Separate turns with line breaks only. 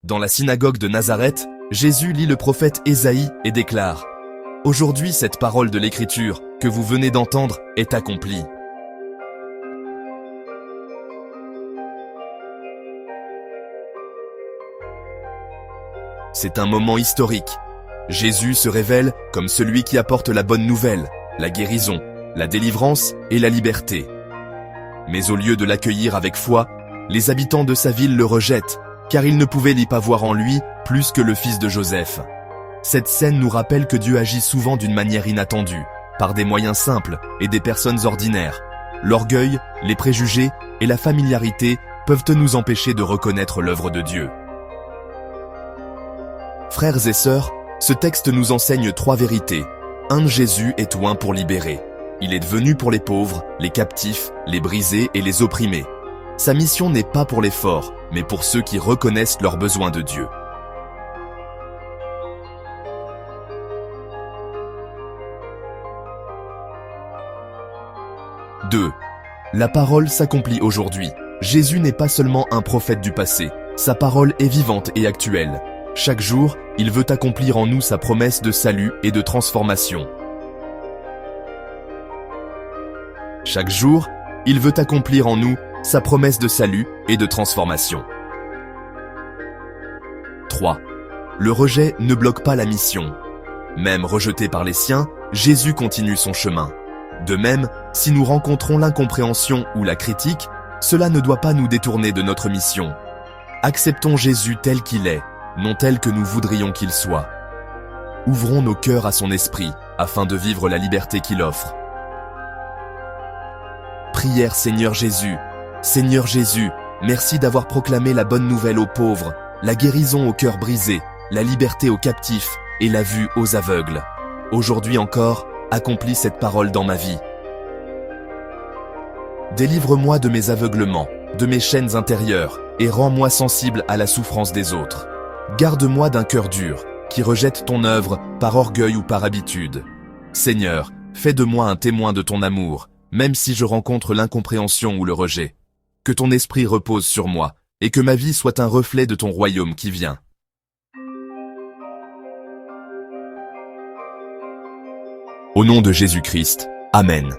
Dans la synagogue de Nazareth, Jésus lit le prophète Ésaïe et déclare « Aujourd'hui, cette parole de l'Écriture que vous venez d'entendre est accomplie. » C'est un moment historique. Jésus se révèle comme celui qui apporte la bonne nouvelle, la guérison, la délivrance et la liberté. Mais au lieu de l'accueillir avec foi, les habitants de sa ville le rejettent, car ils ne pouvaient y pas voir en lui plus que le fils de Joseph. Cette scène nous rappelle que Dieu agit souvent d'une manière inattendue, par des moyens simples et des personnes ordinaires. L'orgueil, les préjugés et la familiarité peuvent nous empêcher de reconnaître l'œuvre de Dieu. Frères et sœurs, ce texte nous enseigne 3 vérités. 1. Jésus est oint pour libérer. Il est venu pour les pauvres, les captifs, les brisés et les opprimés. Sa mission n'est pas pour les forts, mais pour ceux qui reconnaissent leurs besoins de Dieu. « 2. La parole s'accomplit aujourd'hui. Jésus n'est pas seulement un prophète du passé. Sa parole est vivante et actuelle. Chaque jour, il veut accomplir en nous sa promesse de salut et de transformation. Chaque jour, il veut accomplir en nous sa promesse de salut et de transformation. 3. Le rejet ne bloque pas la mission. Même rejeté par les siens, Jésus continue son chemin. De même, si nous rencontrons l'incompréhension ou la critique, cela ne doit pas nous détourner de notre mission. Acceptons Jésus tel qu'il est, non tel que nous voudrions qu'il soit. Ouvrons nos cœurs à son esprit, afin de vivre la liberté qu'il offre. Prière Seigneur Jésus, merci d'avoir proclamé la bonne nouvelle aux pauvres, la guérison aux cœurs brisés, la liberté aux captifs et la vue aux aveugles. Aujourd'hui encore, accomplis cette parole dans ma vie. Délivre-moi de mes aveuglements, de mes chaînes intérieures, et rends-moi sensible à la souffrance des autres. Garde-moi d'un cœur dur, qui rejette ton œuvre par orgueil ou par habitude. Seigneur, fais de moi un témoin de ton amour, même si je rencontre l'incompréhension ou le rejet. Que ton esprit repose sur moi, et que ma vie soit un reflet de ton royaume qui vient. Au nom de Jésus-Christ, Amen.